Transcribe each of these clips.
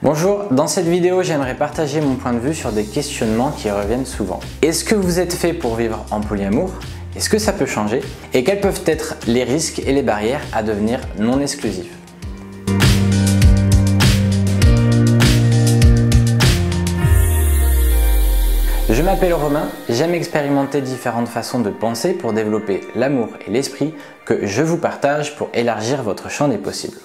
Bonjour, dans cette vidéo j'aimerais partager mon point de vue sur des questionnements qui reviennent souvent. Est-ce que vous êtes fait pour vivre en polyamour? Est-ce que ça peut changer? Et quels peuvent être les risques et les barrières à devenir non exclusif? Je m'appelle Romain, j'aime expérimenter différentes façons de penser pour développer l'amour et l'esprit que je vous partage pour élargir votre champ des possibles.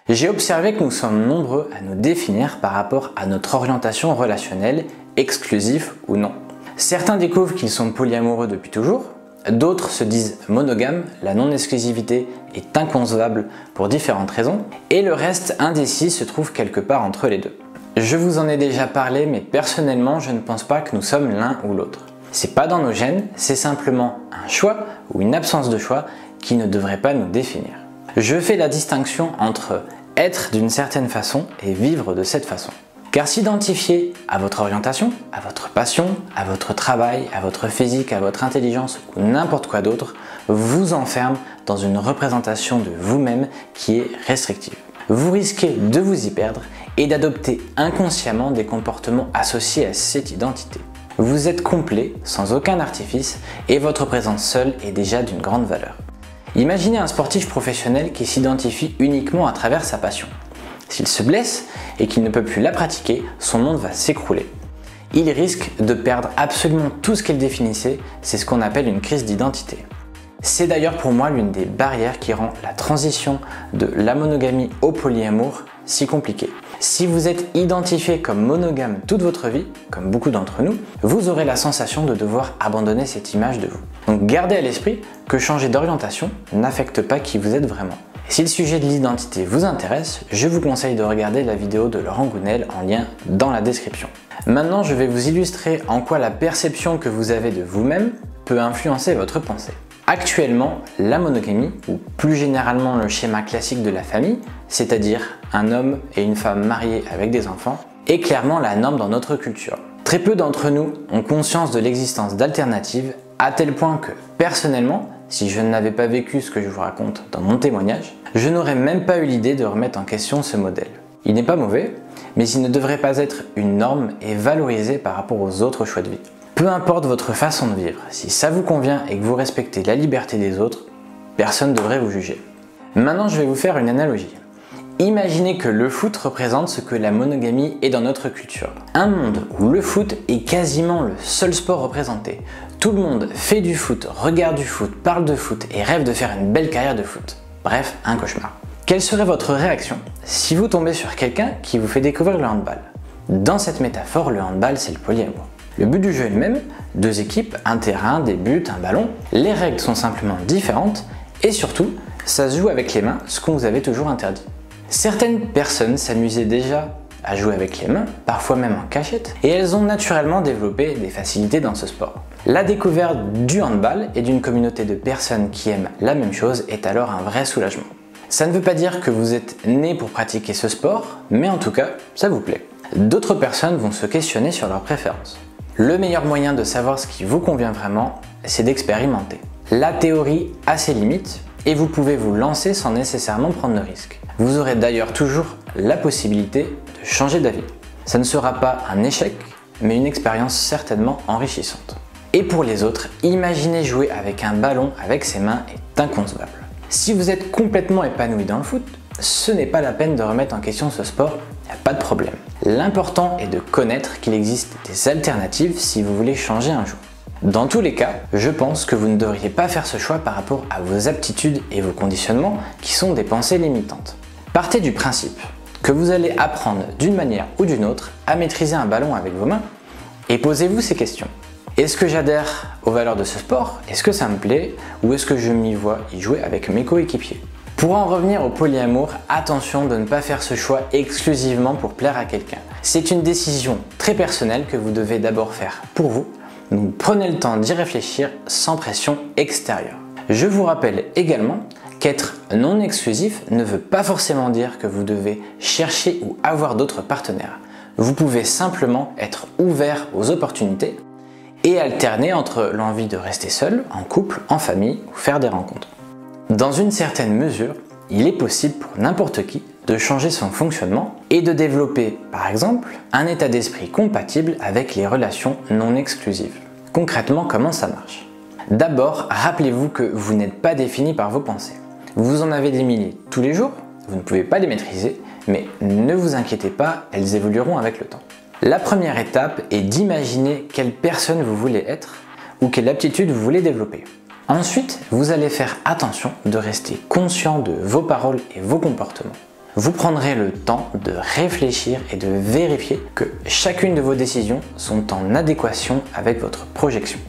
J'ai observé que nous sommes nombreux à nous définir par rapport à notre orientation relationnelle, exclusif ou non. Certains découvrent qu'ils sont polyamoureux depuis toujours, d'autres se disent monogames, la non-exclusivité est inconcevable pour différentes raisons, et le reste indécis se trouve quelque part entre les deux. Je vous en ai déjà parlé, mais personnellement je ne pense pas que nous sommes l'un ou l'autre. C'est pas dans nos gènes, c'est simplement un choix ou une absence de choix qui ne devrait pas nous définir. Je fais la distinction entre être d'une certaine façon et vivre de cette façon. Car s'identifier à votre orientation, à votre passion, à votre travail, à votre physique, à votre intelligence ou n'importe quoi d'autre vous enferme dans une représentation de vous-même qui est restrictive. Vous risquez de vous y perdre et d'adopter inconsciemment des comportements associés à cette identité. Vous êtes complet, sans aucun artifice, et votre présence seule est déjà d'une grande valeur. Imaginez un sportif professionnel qui s'identifie uniquement à travers sa passion. S'il se blesse et qu'il ne peut plus la pratiquer, son monde va s'écrouler. Il risque de perdre absolument tout ce qu'il définissait, c'est ce qu'on appelle une crise d'identité. C'est d'ailleurs pour moi l'une des barrières qui rend la transition de la monogamie au polyamour si compliquée. Si vous êtes identifié comme monogame toute votre vie, comme beaucoup d'entre nous, vous aurez la sensation de devoir abandonner cette image de vous. Donc gardez à l'esprit que changer d'orientation n'affecte pas qui vous êtes vraiment. Si le sujet de l'identité vous intéresse, je vous conseille de regarder la vidéo de Laurent Gounel en lien dans la description. Maintenant, je vais vous illustrer en quoi la perception que vous avez de vous-même peut influencer votre pensée. Actuellement, la monogamie, ou plus généralement le schéma classique de la famille, c'est-à-dire un homme et une femme mariés avec des enfants, est clairement la norme dans notre culture. Très peu d'entre nous ont conscience de l'existence d'alternatives, à tel point que, personnellement, si je n'avais pas vécu ce que je vous raconte dans mon témoignage, je n'aurais même pas eu l'idée de remettre en question ce modèle. Il n'est pas mauvais, mais il ne devrait pas être une norme et valorisé par rapport aux autres choix de vie. Peu importe votre façon de vivre, si ça vous convient et que vous respectez la liberté des autres, personne ne devrait vous juger. Maintenant, je vais vous faire une analogie. Imaginez que le foot représente ce que la monogamie est dans notre culture. Un monde où le foot est quasiment le seul sport représenté. Tout le monde fait du foot, regarde du foot, parle de foot et rêve de faire une belle carrière de foot. Bref, un cauchemar. Quelle serait votre réaction si vous tombez sur quelqu'un qui vous fait découvrir le handball? Dans cette métaphore, le handball, c'est le polyamour. Le but du jeu est le même, deux équipes, un terrain, des buts, un ballon. Les règles sont simplement différentes et surtout, ça se joue avec les mains, ce qu'on vous avait toujours interdit. Certaines personnes s'amusaient déjà à jouer avec les mains, parfois même en cachette, et elles ont naturellement développé des facilités dans ce sport. La découverte du handball et d'une communauté de personnes qui aiment la même chose est alors un vrai soulagement. Ça ne veut pas dire que vous êtes né pour pratiquer ce sport, mais en tout cas, ça vous plaît. D'autres personnes vont se questionner sur leurs préférences. Le meilleur moyen de savoir ce qui vous convient vraiment, c'est d'expérimenter. La théorie a ses limites et vous pouvez vous lancer sans nécessairement prendre de risques. Vous aurez d'ailleurs toujours la possibilité de changer d'avis. Ça ne sera pas un échec, mais une expérience certainement enrichissante. Et pour les autres, imaginer jouer avec un ballon avec ses mains est inconcevable. Si vous êtes complètement épanoui dans le foot, ce n'est pas la peine de remettre en question ce sport, il n'y a pas de problème. L'important est de connaître qu'il existe des alternatives si vous voulez changer un jour. Dans tous les cas, je pense que vous ne devriez pas faire ce choix par rapport à vos aptitudes et vos conditionnements qui sont des pensées limitantes. Partez du principe que vous allez apprendre d'une manière ou d'une autre à maîtriser un ballon avec vos mains et posez-vous ces questions. Est-ce que j'adhère aux valeurs de ce sport? Est-ce que ça me plaît? Ou est-ce que je m'y vois y jouer avec mes coéquipiers? Pour en revenir au polyamour, attention de ne pas faire ce choix exclusivement pour plaire à quelqu'un. C'est une décision très personnelle que vous devez d'abord faire pour vous, donc prenez le temps d'y réfléchir sans pression extérieure. Je vous rappelle également qu'être non exclusif ne veut pas forcément dire que vous devez chercher ou avoir d'autres partenaires. Vous pouvez simplement être ouvert aux opportunités et alterner entre l'envie de rester seul, en couple, en famille ou faire des rencontres. Dans une certaine mesure, il est possible pour n'importe qui de changer son fonctionnement et de développer, par exemple, un état d'esprit compatible avec les relations non exclusives. Concrètement, comment ça marche? D'abord, rappelez-vous que vous n'êtes pas défini par vos pensées. Vous en avez des milliers tous les jours, vous ne pouvez pas les maîtriser, mais ne vous inquiétez pas, elles évolueront avec le temps. La première étape est d'imaginer quelle personne vous voulez être ou quelle aptitude vous voulez développer. Ensuite, vous allez faire attention de rester conscient de vos paroles et vos comportements. Vous prendrez le temps de réfléchir et de vérifier que chacune de vos décisions sont en adéquation avec votre projection.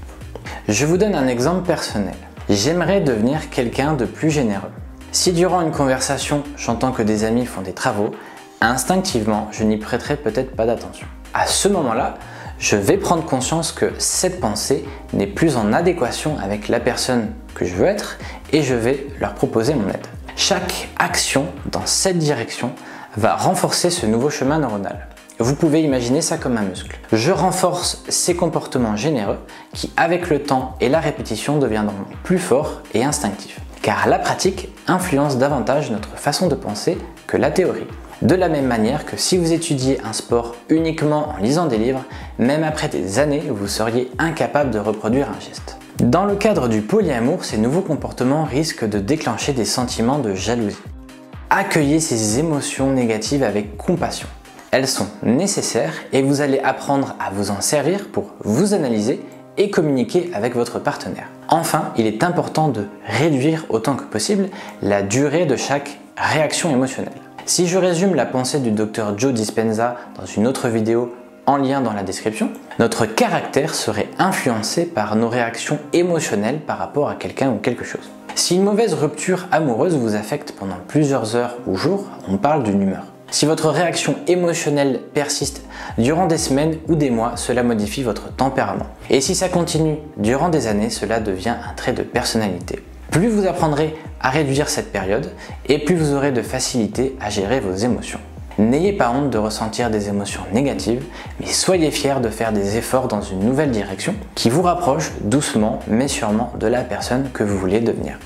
Je vous donne un exemple personnel. J'aimerais devenir quelqu'un de plus généreux. Si durant une conversation, j'entends que des amis font des travaux, instinctivement, je n'y prêterai peut-être pas d'attention. À ce moment-là, je vais prendre conscience que cette pensée n'est plus en adéquation avec la personne que je veux être et je vais leur proposer mon aide. Chaque action dans cette direction va renforcer ce nouveau chemin neuronal. Vous pouvez imaginer ça comme un muscle. Je renforce ces comportements généreux qui, avec le temps et la répétition, deviendront plus forts et instinctifs. Car la pratique influence davantage notre façon de penser que la théorie. De la même manière que si vous étudiez un sport uniquement en lisant des livres, même après des années, vous seriez incapable de reproduire un geste. Dans le cadre du polyamour, ces nouveaux comportements risquent de déclencher des sentiments de jalousie. Accueillez ces émotions négatives avec compassion. Elles sont nécessaires et vous allez apprendre à vous en servir pour vous analyser et communiquer avec votre partenaire. Enfin, il est important de réduire autant que possible la durée de chaque réaction émotionnelle. Si je résume la pensée du Dr Joe Dispenza dans une autre vidéo en lien dans la description, notre caractère serait influencé par nos réactions émotionnelles par rapport à quelqu'un ou quelque chose. Si une mauvaise rupture amoureuse vous affecte pendant plusieurs heures ou jours, on parle d'une humeur. Si votre réaction émotionnelle persiste durant des semaines ou des mois, cela modifie votre tempérament. Et si ça continue durant des années, cela devient un trait de personnalité. Plus vous apprendrez à réduire cette période et plus vous aurez de facilité à gérer vos émotions. N'ayez pas honte de ressentir des émotions négatives, mais soyez fiers de faire des efforts dans une nouvelle direction qui vous rapproche doucement mais sûrement de la personne que vous voulez devenir.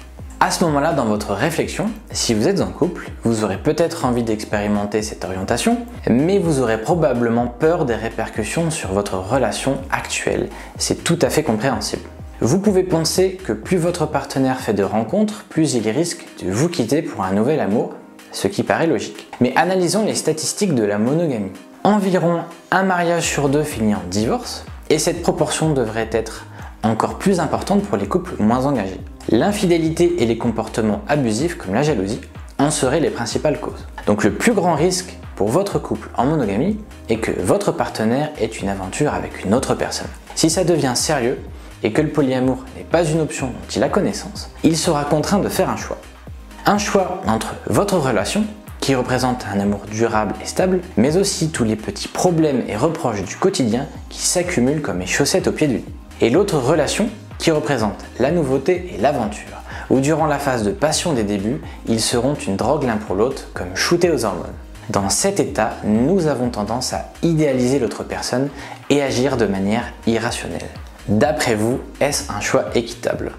À ce moment-là, dans votre réflexion, si vous êtes en couple, vous aurez peut-être envie d'expérimenter cette orientation, mais vous aurez probablement peur des répercussions sur votre relation actuelle. C'est tout à fait compréhensible. Vous pouvez penser que plus votre partenaire fait de rencontres, plus il risque de vous quitter pour un nouvel amour, ce qui paraît logique. Mais analysons les statistiques de la monogamie. Environ un mariage sur deux finit en divorce, et cette proportion devrait être encore plus importante pour les couples moins engagés. L'infidélité et les comportements abusifs comme la jalousie en seraient les principales causes. Donc le plus grand risque pour votre couple en monogamie est que votre partenaire ait une aventure avec une autre personne. Si ça devient sérieux et que le polyamour n'est pas une option dont il a connaissance, il sera contraint de faire un choix. Un choix entre votre relation, qui représente un amour durable et stable, mais aussi tous les petits problèmes et reproches du quotidien qui s'accumulent comme les chaussettes au pied du lit. Et l'autre relation, qui représente la nouveauté et l'aventure, où durant la phase de passion des débuts, ils seront une drogue l'un pour l'autre comme shootés aux hormones. Dans cet état, nous avons tendance à idéaliser l'autre personne et agir de manière irrationnelle. D'après vous, est-ce un choix équitable?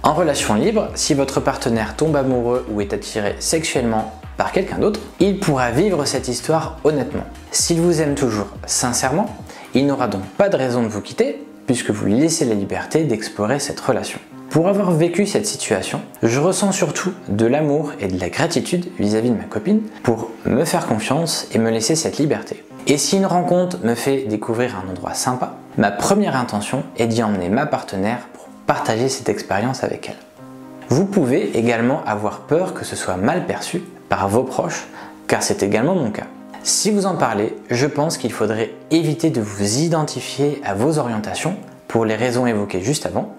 En relation libre, si votre partenaire tombe amoureux ou est attiré sexuellement par quelqu'un d'autre, il pourra vivre cette histoire honnêtement. S'il vous aime toujours sincèrement, il n'aura donc pas de raison de vous quitter puisque vous lui laissez la liberté d'explorer cette relation. Pour avoir vécu cette situation, je ressens surtout de l'amour et de la gratitude vis-à-vis de ma copine pour me faire confiance et me laisser cette liberté. Et si une rencontre me fait découvrir un endroit sympa, ma première intention est d'y emmener ma partenaire pour partager cette expérience avec elle. Vous pouvez également avoir peur que ce soit mal perçu par vos proches, car c'est également mon cas. Si vous en parlez, je pense qu'il faudrait éviter de vous identifier à vos orientations pour les raisons évoquées juste avant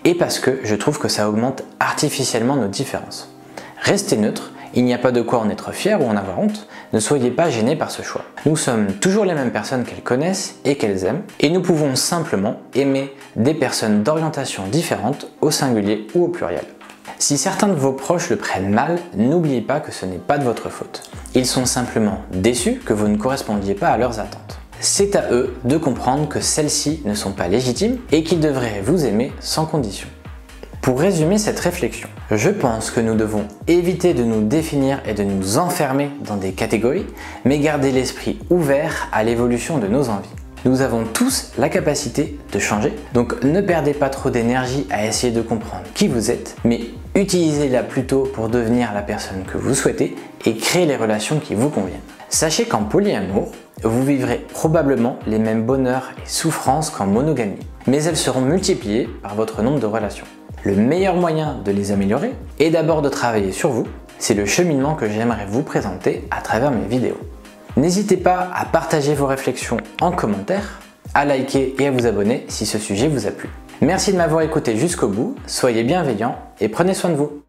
et parce que je trouve que ça augmente artificiellement nos différences. Restez neutre, il n'y a pas de quoi en être fier ou en avoir honte, ne soyez pas gênés par ce choix. Nous sommes toujours les mêmes personnes qu'elles connaissent et qu'elles aiment et nous pouvons simplement aimer des personnes d'orientation différentes au singulier ou au pluriel. Si certains de vos proches le prennent mal, n'oubliez pas que ce n'est pas de votre faute. Ils sont simplement déçus que vous ne correspondiez pas à leurs attentes. C'est à eux de comprendre que celles-ci ne sont pas légitimes et qu'ils devraient vous aimer sans condition. Pour résumer cette réflexion, je pense que nous devons éviter de nous définir et de nous enfermer dans des catégories, mais garder l'esprit ouvert à l'évolution de nos envies. Nous avons tous la capacité de changer, donc ne perdez pas trop d'énergie à essayer de comprendre qui vous êtes, mais utilisez-la plutôt pour devenir la personne que vous souhaitez et créer les relations qui vous conviennent. Sachez qu'en polyamour, vous vivrez probablement les mêmes bonheurs et souffrances qu'en monogamie, mais elles seront multipliées par votre nombre de relations. Le meilleur moyen de les améliorer est d'abord de travailler sur vous. C'est le cheminement que j'aimerais vous présenter à travers mes vidéos. N'hésitez pas à partager vos réflexions en commentaire, à liker et à vous abonner si ce sujet vous a plu. Merci de m'avoir écouté jusqu'au bout, soyez bienveillants et prenez soin de vous.